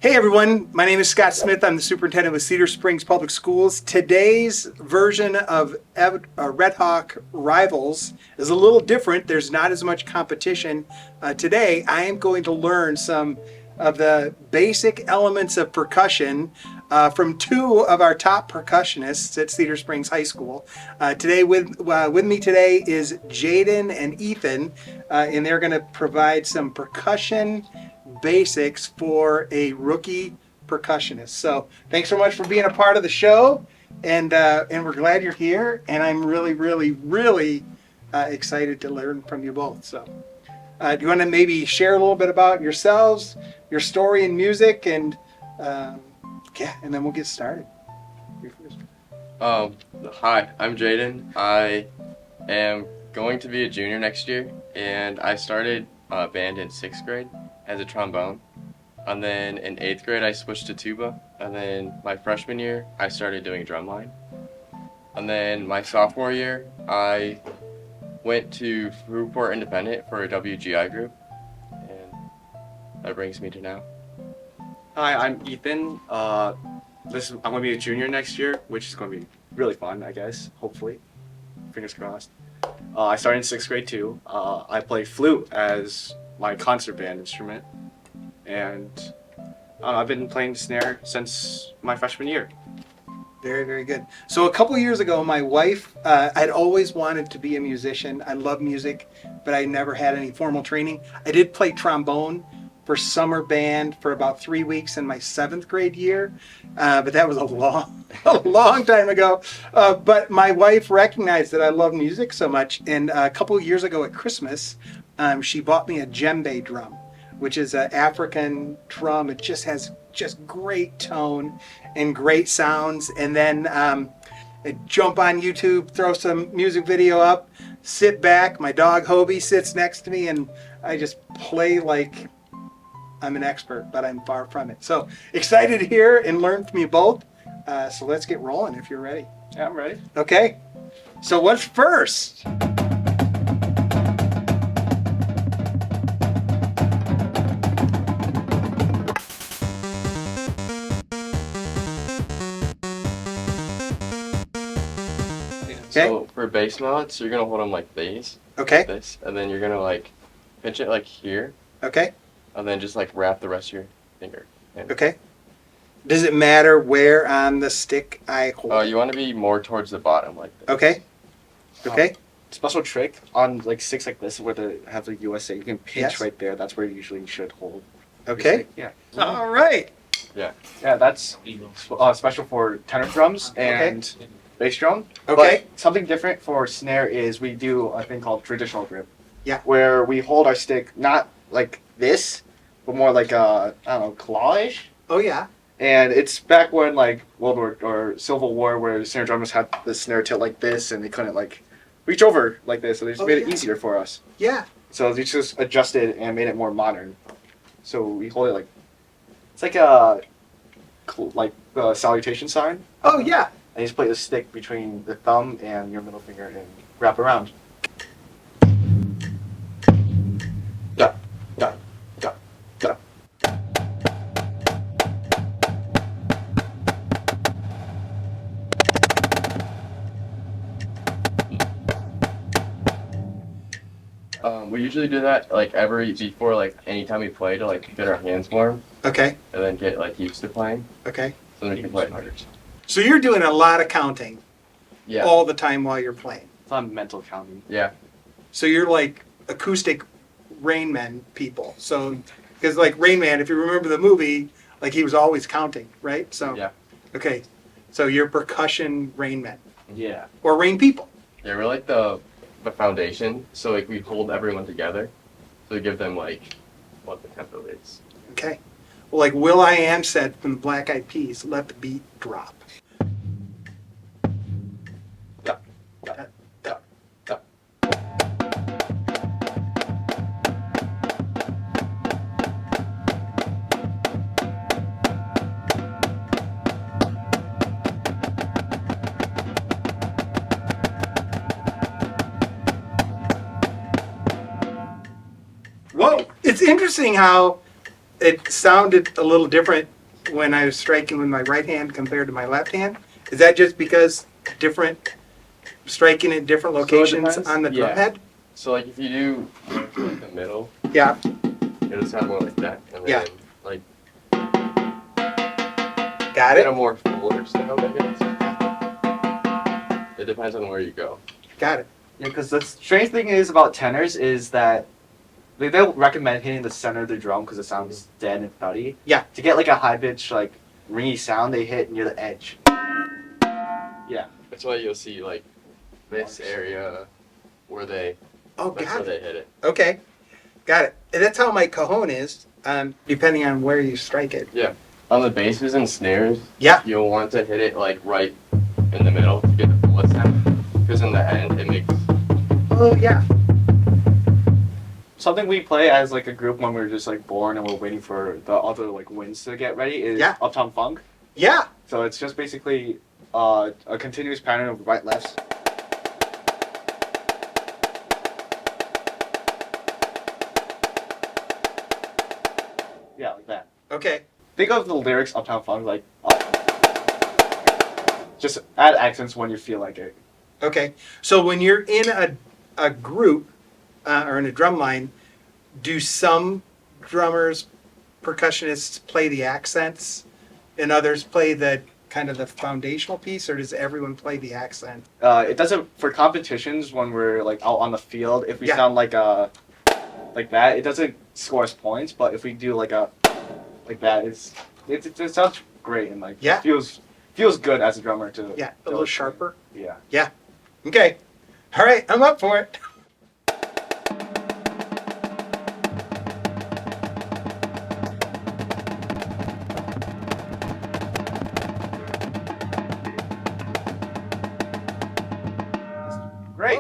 Hey everyone, my name is Scott Smith. I'm the superintendent with Cedar Springs Public Schools. Today's version of Red Hawk Rivals is a little different. There's not as much competition. Today I am going to learn some of the basic elements of percussion from two of our top percussionists at Cedar Springs High School. Today with me today is Jaden and Ethan, and they're going to provide some percussion basics for a rookie percussionist. So thanks so much for being a part of the show, and we're glad you're here, and I'm really excited to learn from you both. So do you want to maybe share a little bit about yourselves, your story in music, and and then we'll get started. Hi, I'm Jaden. I am going to be a junior next year, and I started a band in 6th grade as a trombone, and then in 8th grade I switched to tuba, and then my freshman year I started doing drumline, and then my sophomore year I went to Fruitport Independent for a WGI group, and that brings me to now. Hi, I'm Ethan. I'm going to be a junior next year, which is going to be really fun, I guess, hopefully. Fingers crossed. I started in 6th grade too. I play flute as my concert band instrument, and I've been playing snare since my freshman year. Very good. So a couple years ago, my wife, I'd always wanted to be a musician. I love music, but I never had any formal training. I did play trombone for summer band for about 3 weeks in my 7th grade year, but that was a long time ago. But my wife recognized that I love music so much, and a couple years ago at Christmas, she bought me a djembe drum, which is an African drum. It just has great tone and great sounds. And then I jump on YouTube, throw some music video up, sit back. My dog Hobie sits next to me, and I just play like I'm an expert, but I'm far from it. So excited to hear and learn from you both. So let's get rolling if you're ready. Yeah, I'm ready. Okay. So what's first? Okay. So for bass notes, you're gonna hold them like these, Okay. like this, and then you're gonna like pinch it like here, Okay. and then just like wrap the rest of your finger. And, Okay. Does it matter where on the stick I hold? you want to be more towards the bottom like this. Okay. Okay. Special trick on like sticks like this where they have the USA, you can pinch Yes. right there. That's where you usually should hold. your Okay. stick. Yeah. All right. Yeah. Yeah, that's special for tenor drums and bass drum. Okay. But something different for snare is we do a thing called traditional grip. Yeah. Where we hold our stick not like this, but more like a, I don't know, claw-ish. Oh yeah. And it's back when like World War or Civil War, where the snare drummers had the snare tilt like this, and they couldn't like reach over like this, so they just made it easier for us. Yeah. So they just adjusted and made it more modern. So we hold it like it's like a the salutation sign. Oh yeah. And you just place the stick between the thumb and your middle finger and wrap around. Da, da, da, da. We usually do that like before like anytime we play to like get our hands warm Okay. and then get like used to playing, Okay. so then we can play harder. So you're doing a lot of counting Yeah. all the time while you're playing. It's not mental counting. Yeah. So you're like acoustic Rain Man people. So because like Rain Man, if you remember the movie, like he was always counting, right? So Yeah. Okay. So you're percussion Rain Men Yeah. or Rain people. Yeah, we're like the foundation, so like we hold everyone together, so we give them like what the tempo is. Okay. Well, like Will I Am said from the Black Eyed Peas, let the beat drop. Da, da, da, da. Whoa! It's interesting how it sounded a little different when I was striking with my right hand compared to my left hand? Is that just because different striking at different So it locations depends. on the drum Yeah. head? So like if you do like the middle, Yeah. it'll sound more like that. And then Yeah. like Got get a it. more fuller sound, I guess. It depends on where you go. Got it. Yeah, because the strange thing is about tenors is that they don't recommend hitting the center of the drum because it sounds dead and thuddy. Yeah. To get like a high pitch, like ringy sound, they hit near the edge. Yeah. That's why you'll see like this area where that's Oh, where got it. they hit it. Okay. Got it. And that's how my cajon is, depending on where you strike it. Yeah. On the basses and snares, Yeah. you'll want to hit it like right in the middle to get the fullest sound. Because in the end, it makes. Oh, yeah. Something we play as like a group when we're just like bored and we're waiting for the other like winds to get ready is Yeah. Uptown Funk. Yeah. So it's just basically a continuous pattern of right lefts. Yeah, like that. Okay. Think of the lyrics Uptown Funk like just add accents when you feel like it. Okay. So when you're in a group or in a drum line, do some drummers, percussionists play the accents and others play the kind of the foundational piece, or does everyone play the accent? It doesn't for competitions when we're like out on the field. If we Yeah. sound like that, it doesn't score us points. But if we do like that, it sounds great and like Yeah. feels good as a drummer to Yeah, a little sharper. Yeah. Okay. All right, I'm up for it. Great.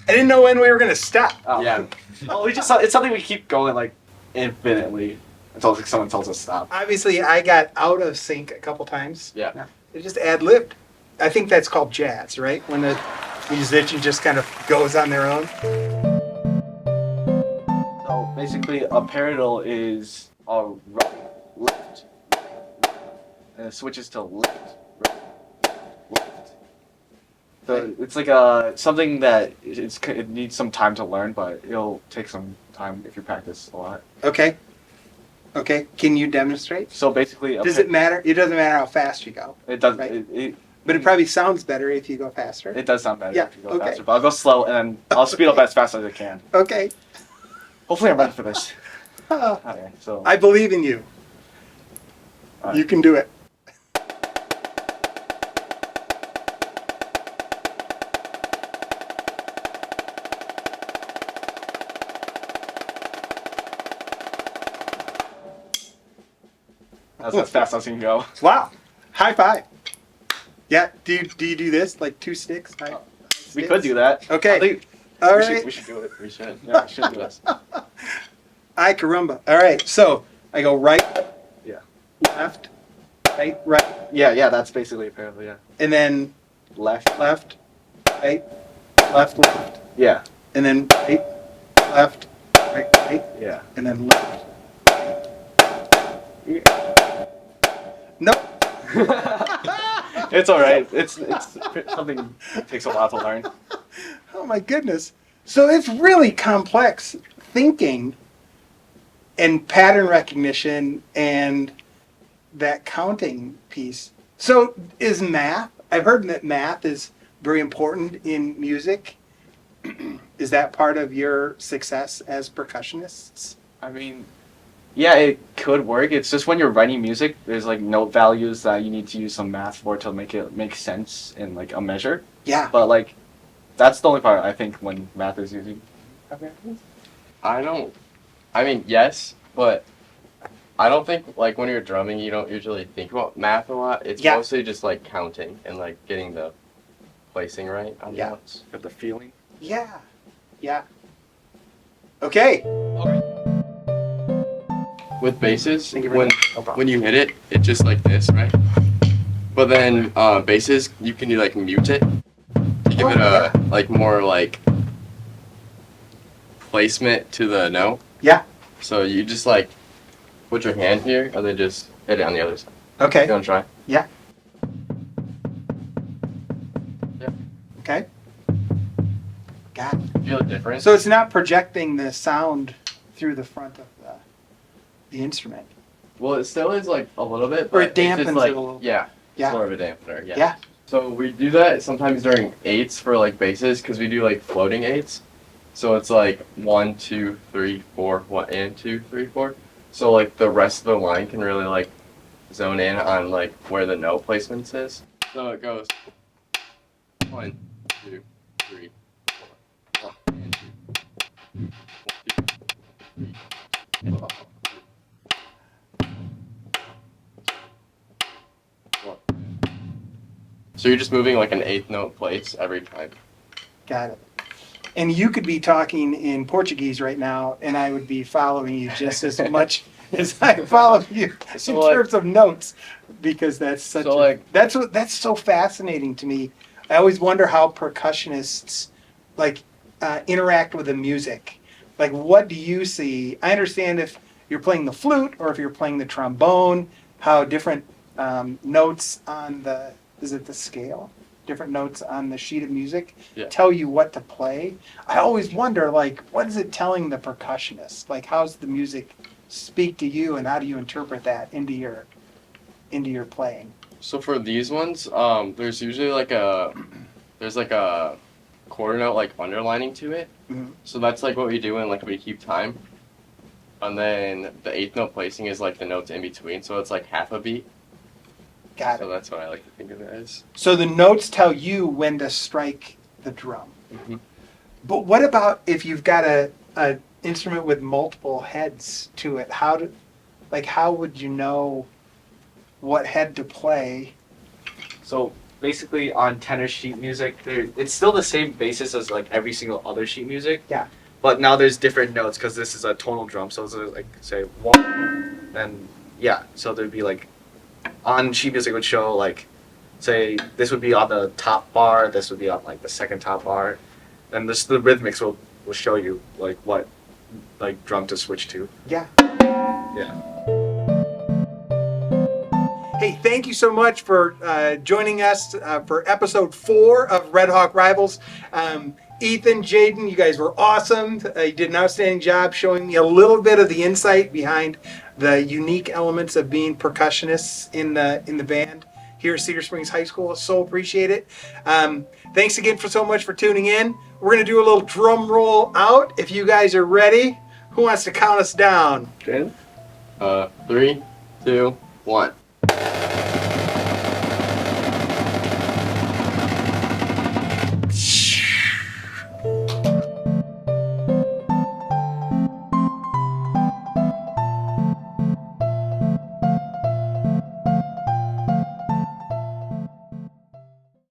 I didn't know when we were going to stop. Oh. Yeah. Well, it's something we keep going like infinitely until like, someone tells us stop. Obviously, I got out of sync a couple times. Yeah. It just ad-libbed. I think that's called jazz, right? When the musician just kind of goes on their own. So basically, a paradiddle is a right, left, and it switches to left, right, left. So it's like something that it needs some time to learn, but it'll take some time if you practice a lot. Okay. Okay. Can you demonstrate? So basically, Does it matter? It doesn't matter how fast you go. It does. Right. But it probably sounds better if you go faster. It does sound better Yeah, if you go okay. faster, but I'll go slow and then I'll speed up as fast as I can. Okay. Hopefully, I'm ready for this. Oh, Okay, so I believe in you. Alright. You can do it. that's as fast as I can go. Wow. High five. Yeah. Do you do this like two sticks? We could do that. Okay. I think All we right. should do it. We should. Yeah, we should do this. Ay caramba. All right. So I go right, Yeah. left, right, Yeah, that's basically apparently, yeah. and then Left. left, right, left, Yeah. and then right, left, right, Yeah. and then left. Nope. It's all right. It's something that takes a while to learn. Oh my goodness. So it's really complex thinking and pattern recognition and that counting piece. So is math, I've heard that math is very important in music. Is that part of your success as percussionists? I mean, yeah, it could work. It's just when you're writing music, there's like note values that you need to use some math for to make it make sense in like a measure. Yeah. But like, that's the only part I think when math is using. I mean, yes, but I don't think like when you're drumming, you don't usually think about math a lot. It's Yeah. mostly just like counting and like getting the placing right on the Yeah. notes. Got the feeling. Yeah. Yeah. Okay. With basses, Thank you very when much. No problem. when you hit it, it's just like this, right? But then basses, you can like mute it to give it a like more like placement to the note. Yeah. So you just like put your hand here and then just hit it on the other side. Okay. You want to try? Yeah. Yeah. Okay. Got it. Feel it different? So it's not projecting the sound through the front of the instrument. Well, it still is like a little bit, Or but it dampens it's just like, it a little bit. yeah, Yeah. it's more of a dampener. Yeah. Yeah. So we do that sometimes during eights for like basses because we do like floating eights. So it's like 1, 2, 3, 4, 1 and 2, 3, 4. So like the rest of the line can really like zone in on like where the note placements is. So it goes 1, 2, 3, 4, 1 and 2, 1, 2, 3, 4. So you're just moving like an eighth note place every time. Got it. And you could be talking in Portuguese right now, and I would be following you just as much as I follow you So, in like- terms of notes, because that's such So, a, like- that's so fascinating to me. I always wonder how percussionists like interact with the music. Like, what do you see? I understand if you're playing the flute or if you're playing the trombone, how different notes on the, is it the scale? Different notes on the sheet of music Yeah. tell you what to play. I always wonder, like, what is it telling the percussionist? Like, how's the music speak to you, and how do you interpret that into your playing? So for these ones, there's usually like a quarter note like underlining to it. Mhm. So that's like what we do when like we keep time. And then the eighth note placing is like the notes in between, so it's like half a beat. Got So it. that's what I like to think of it as. So the notes tell you when to strike the drum. Mhm. But what about if you've got a instrument with multiple heads to it? How would you know what head to play? So basically, on tenor sheet music, it's still the same basis as like every single other sheet music. Yeah. But now there's different notes because this is a tonal drum. So it's like say 1, and yeah. So there'd be like on sheet music would show like say this would be on the top bar, this would be on like the second top bar, and the rhythmics will show you like what like drum to switch to. Yeah. Yeah. Hey, thank you so much for joining us for episode 4 of Red Hawk Rivals. Ethan, Jaden, you guys were awesome. You did an outstanding job showing me a little bit of the insight behind the unique elements of being percussionists in the band here at Cedar Springs High School. So appreciate it. Thanks again so much for tuning in. We're going to do a little drum roll out. If you guys are ready, who wants to count us down? Jaden? 3, 2, 1.